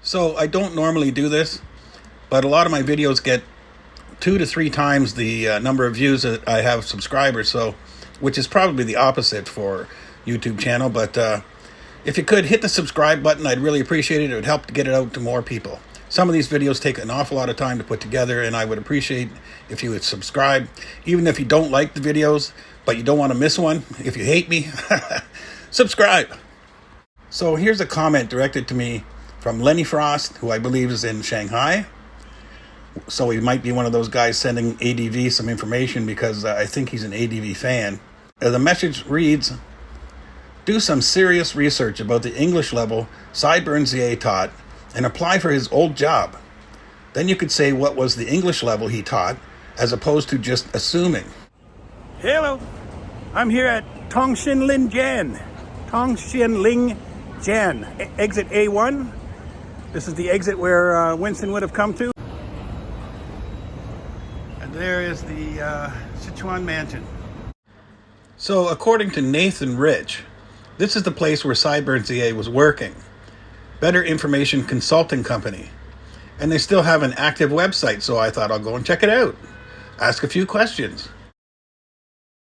So I don't normally do this, but a lot of my videos get 2 to 3 times the number of views that I have subscribers, so which is probably the opposite for YouTube channel. But if you could hit the subscribe button, I'd really appreciate it. It would help to get it out to more people. Some of these videos take an awful lot of time to put together, and I would appreciate if you would subscribe. Even if you don't like the videos, but you don't want to miss one, if you hate me, subscribe. So here's a comment directed to me from Lenny Frost, who I believe is in Shanghai. So he might be one of those guys sending ADV some information, because I think he's an ADV fan. The message reads, do some serious research about the English level SideburnsZA taught and apply for his old job. Then you could say what was the English level he taught, as opposed to just assuming. Hello, I'm here at Tongxinlin Jian, exit A1. This is the exit where Winston would have come to. And there is the Sichuan Mansion. So according to Nathan Rich, this is the place where SideburnsZA was working. Better Information Consulting Company. And they still have an active website, so I thought I'll go and check it out. Ask a few questions.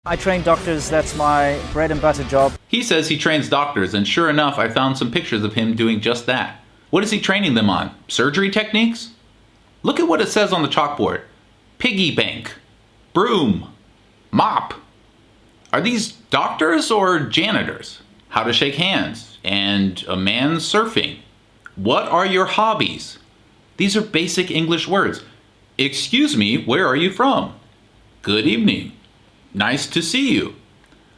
I train doctors, that's my bread and butter job. He says he trains doctors, and sure enough, I found some pictures of him doing just that. What is he training them on? Surgery techniques? Look at what it says on the chalkboard. Piggy bank, broom, mop. Are these doctors or janitors? How to shake hands, and a man surfing. What are your hobbies? These are basic English words. Excuse me, where are you from? Good evening. Nice to see you.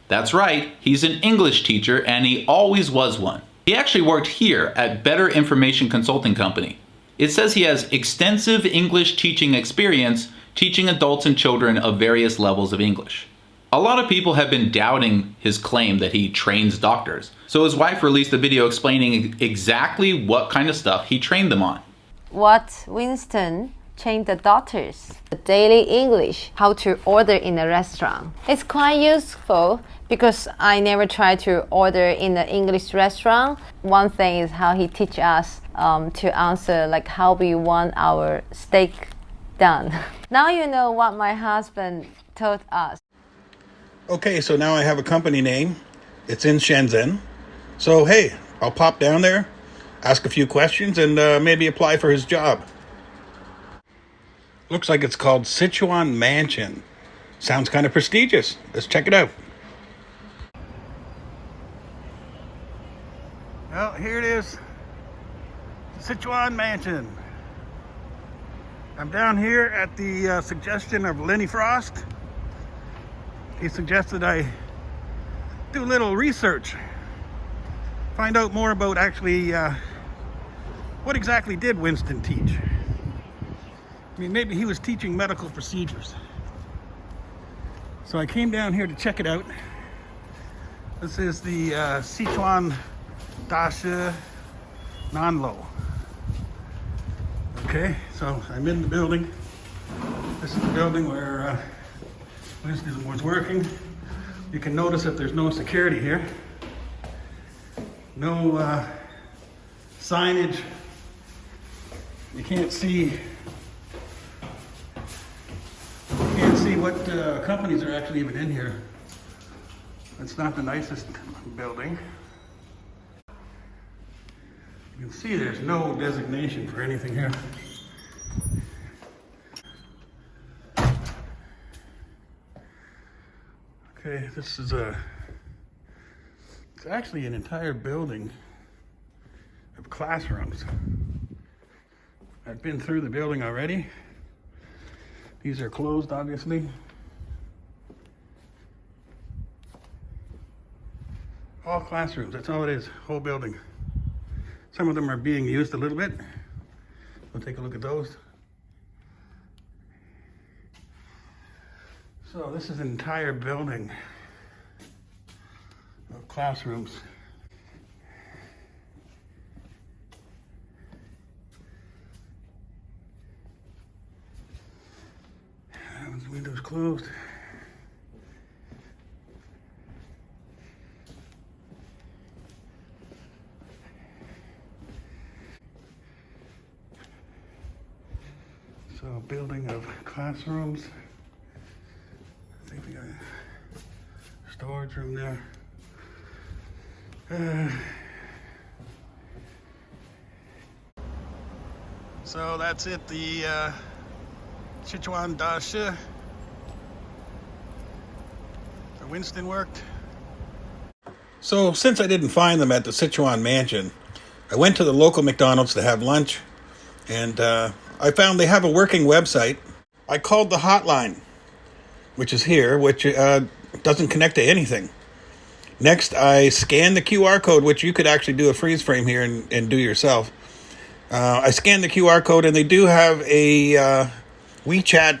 That's right, he's an English teacher, and he always was one. He actually worked here at Better Information Consulting Company. It says he has extensive English teaching experience teaching adults and children of various levels of English. A lot of people have been doubting his claim that he trains doctors, so his wife released a video explaining exactly what kind of stuff he trained them on. What Winston trained the doctors, the daily English, how to order in a restaurant. It's quite useful because I never tried to order in an English restaurant. One thing is how he teach us to answer like how we want our steak done. Now you know what my husband told us. Okay, so now I have a company name. It's in Shenzhen. So hey, I'll pop down there, ask a few questions, and maybe apply for his job. Looks like it's called Sichuan Mansion. Sounds kind of prestigious. Let's check it out. Well, here it is. Sichuan Mansion. I'm down here at the suggestion of Lenny Frost. He suggested I do a little research. Find out more about actually what exactly did Winston teach. I mean, maybe he was teaching medical procedures. So I came down here to check it out. This is the Sichuan Dashi Nanlo. Okay, so I'm in the building. This is the building where Winston was working. You can notice that there's no security here. No signage. You can't see what companies are actually even in here. It's not the nicest building. You can see there's no designation for anything here. Okay, this is it's actually an entire building of classrooms. I've been through the building already. These are closed, obviously. All classrooms, that's all it is, whole building. Some of them are being used a little bit. We'll take a look at those. So this is an entire building of classrooms. The window's closed. So, building of classrooms. I think we got a storage room there. So that's it, the Sichuan Dashi. So Winston worked. So since I didn't find them at the Sichuan mansion, I went to the local McDonald's to have lunch, and I found they have a working website. I called the hotline, which is here, which doesn't connect to anything. Next, I scanned the QR code, which you could actually do a freeze frame here and do yourself. I scanned the QR code, and they do have a WeChat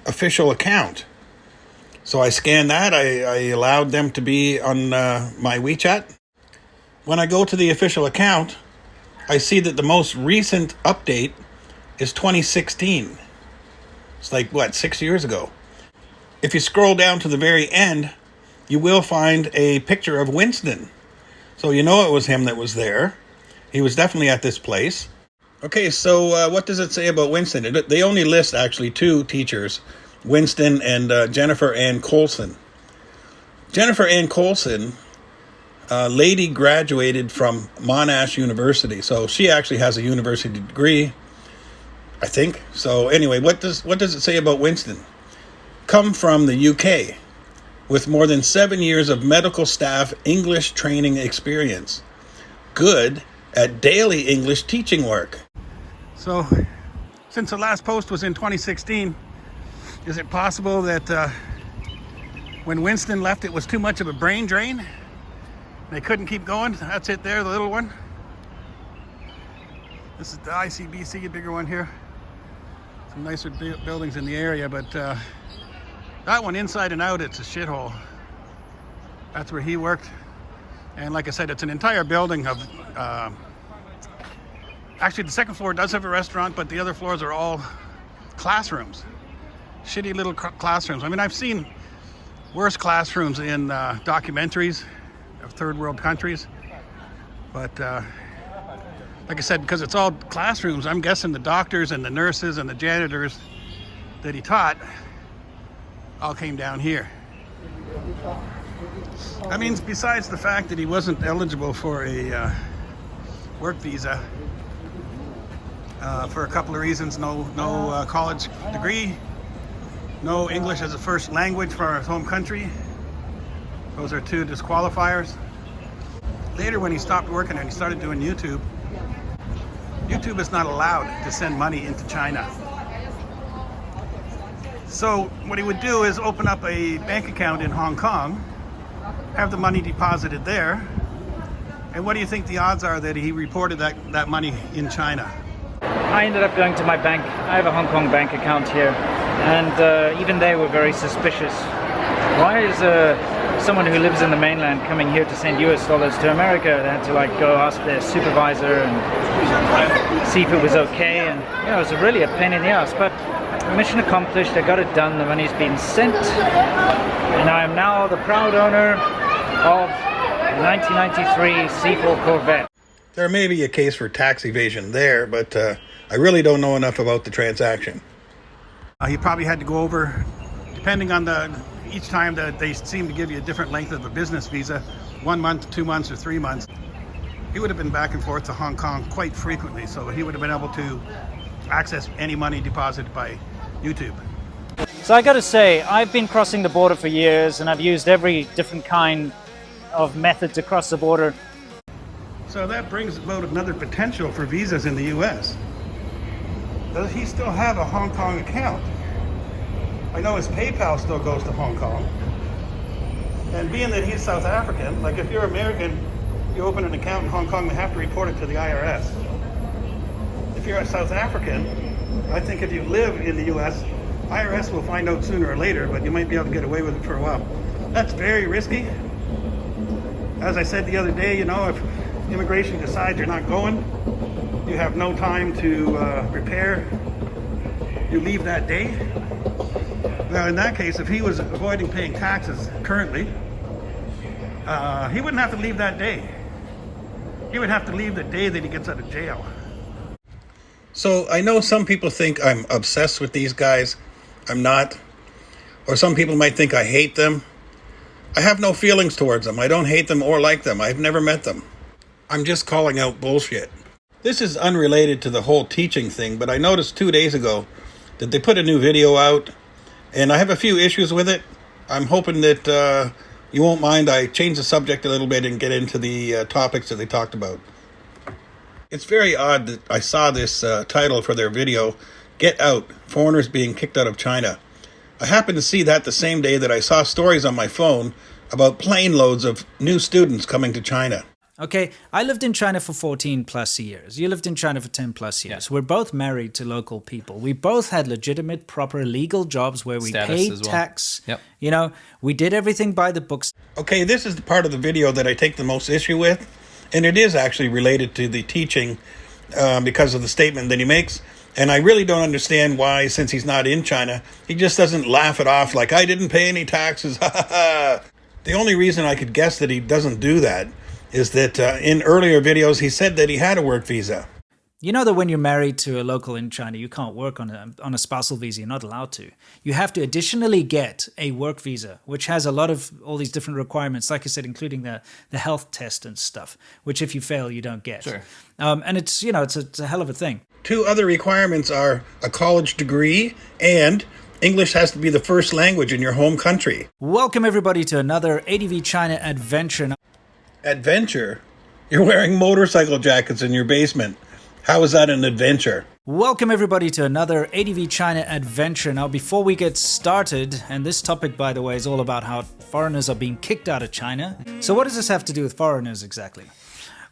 official account. So I scanned that. I allowed them to be on my WeChat. When I go to the official account, I see that the most recent update is 2016. It's like, 6 years ago. If you scroll down to the very end, you will find a picture of Winston. So you know it was him that was there. He was definitely at this place. Okay, so what does it say about Winston? They only list actually 2 teachers, Winston and Jennifer Ann Colson. Jennifer Ann Colson, lady graduated from Monash University. So she actually has a university degree, I think. So anyway, what does it say about Winston? Come from the UK with more than 7 years of medical staff English training experience. Good at daily English teaching work. So, since the last post was in 2016, is it possible that when Winston left, it was too much of a brain drain? They couldn't keep going? That's it there, the little one. This is the ICBC, a bigger one here. Some nicer buildings in the area, but that one inside and out, it's a shithole. That's where he worked. And like I said, it's an entire building of... actually, the second floor does have a restaurant, but the other floors are all classrooms. Shitty little classrooms. I mean, I've seen worse classrooms in documentaries of third world countries. But like I said, because it's all classrooms, I'm guessing the doctors and the nurses and the janitors that he taught all came down here. I mean, besides the fact that he wasn't eligible for a work visa for a couple of reasons, no college degree, no English as a first language for his home country. Those are 2 disqualifiers. Later, when he stopped working and he started doing YouTube, YouTube is not allowed to send money into China. So what he would do is open up a bank account in Hong Kong, have the money deposited there, and what do you think the odds are that he reported that money in China? I ended up going to my bank. I have a Hong Kong bank account here, and even they were very suspicious. Why is someone who lives in the mainland coming here to send US dollars to America? They had to go ask their supervisor and see if it was okay, and it was really a pain in the ass. But mission accomplished. I got it done. The money's been sent, and I am now the proud owner of a 1993 C4 Corvette. There may be a case for tax evasion there, but I really don't know enough about the transaction. He probably had to go over, depending on each time that they seem to give you a different length of a business visa, 1 month, 2 months, or 3 months. He would have been back and forth to Hong Kong quite frequently, so he would have been able to access any money deposited by YouTube. So I got to say, I've been crossing the border for years, and I've used every different kind of method to cross the border. So that brings about another potential for visas in the US. Does he still have a Hong Kong account? I know his PayPal still goes to Hong Kong. And being that he's South African, like if you're American, you open an account in Hong Kong, they have to report it to the IRS. If you're a South African, I think if you live in the US, IRS will find out sooner or later, but you might be able to get away with it for a while. That's very risky. As I said the other day, if immigration decides you're not going, you have no time to prepare, you leave that day. Now in that case, if he was avoiding paying taxes currently, he wouldn't have to leave that day. He would have to leave the day that he gets out of jail. So I know some people think I'm obsessed with these guys. I'm not. Or some people might think I hate them. I have no feelings towards them. I don't hate them or like them. I've never met them. I'm just calling out bullshit. This is unrelated to the whole teaching thing, but I noticed 2 days ago that they put a new video out, and I have a few issues with it. I'm hoping that you won't mind I change the subject a little bit and get into the topics that they talked about. It's very odd that I saw this title for their video, Get Out, Foreigners Being Kicked Out of China. I happened to see that the same day that I saw stories on my phone about plane loads of new students coming to China. Okay, I lived in China for 14 plus years. You lived in China for 10 plus years. Yeah. We're both married to local people. We both had legitimate, proper, legal jobs where we paid tax. Yep. You know, we did everything by the books. Okay, this is the part of the video that I take the most issue with, and it is actually related to the teaching because of the statement that he makes. And I really don't understand why, since he's not in China, he just doesn't laugh it off like, I didn't pay any taxes. The only reason I could guess that he doesn't do that is that in earlier videos he said that he had a work visa. You know that when you're married to a local in China, you can't work on a spousal visa. You're not allowed to. You have to additionally get a work visa, which has a lot of all these different requirements, like I said, including the health test and stuff, which if you fail, you don't get. Sure. And it's, you know, it's a hell of a thing. 2 other requirements are a college degree and English has to be the first language in your home country. Welcome everybody to another ADV China adventure. Adventure? You're wearing motorcycle jackets in your basement. How is that an adventure? Welcome everybody to another ADV China adventure. Now before we get started, and this topic by the way is all about how foreigners are being kicked out of China. So what does this have to do with foreigners exactly?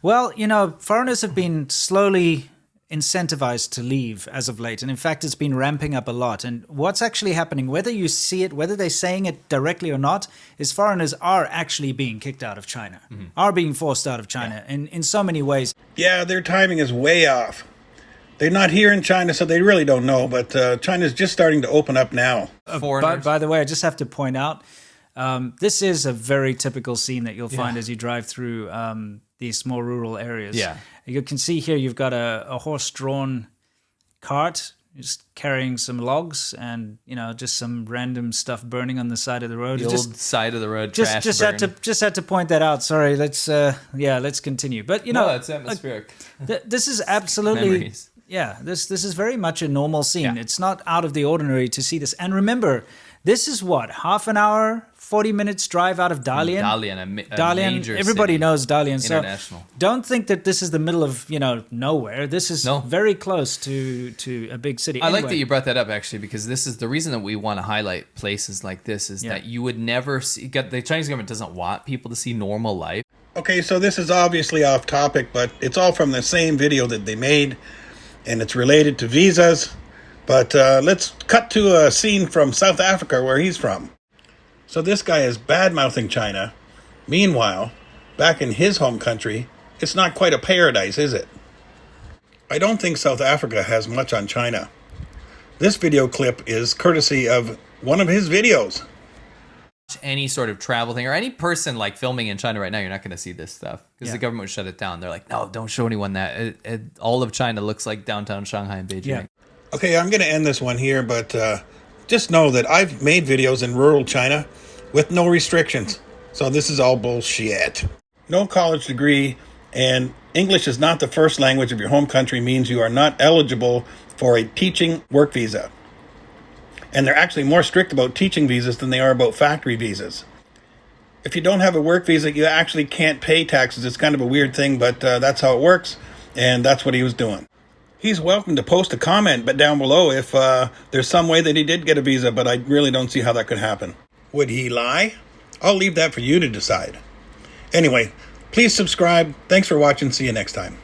Well, you know, foreigners have been slowly incentivized to leave as of late. And in fact, it's been ramping up a lot. And what's actually happening, whether you see it, whether they're saying it directly or not, is foreigners are actually being kicked out of China, are being forced out of China in so many ways. Yeah, their timing is way off. They're not here in China, so they really don't know. But China's just starting to open up now. By the way, I just have to point out, this is a very typical scene that you'll find as you drive through these small rural areas. Yeah. You can see here you've got a horse-drawn cart just carrying some logs and, you know, just some random stuff burning on the side of the road. The old side of the road trash just had to point that out. Sorry, let's continue. But, you know, no, it's atmospheric. This is absolutely memories. Yeah, this is very much a normal scene. Yeah. It's not out of the ordinary to see this. And remember, this is what, half an hour, 40 minutes drive out of Dalian? Dalian, major everybody city. knows Dalian. International. So don't think that this is the middle of, you know, nowhere. This is very close to a big city. I like that you brought that up, actually, because this is the reason that we want to highlight places like this is that you would never see, the Chinese government doesn't want people to see normal life. Okay, so this is obviously off topic, but it's all from the same video that they made, and it's related to visas. But let's cut to a scene from South Africa where he's from. So this guy is bad-mouthing China. Meanwhile, back in his home country, it's not quite a paradise, is it? I don't think South Africa has much on China. This video clip is courtesy of one of his videos. Any sort of travel thing or any person like filming in China right now, you're not going to see this stuff because the government would shut it down. They're like, no, don't show anyone that. All of China looks like downtown Shanghai and Beijing. Yeah. Okay, I'm going to end this one here, but just know that I've made videos in rural China with no restrictions. So this is all bullshit. No college degree and English is not the first language of your home country means you are not eligible for a teaching work visa. And they're actually more strict about teaching visas than they are about factory visas. If you don't have a work visa, you actually can't pay taxes. It's kind of a weird thing, but that's how it works. And that's what he was doing. He's welcome to post a comment but down below if there's some way that he did get a visa, but I really don't see how that could happen. Would he lie? I'll leave that for you to decide. Anyway, please subscribe. Thanks for watching. See you next time.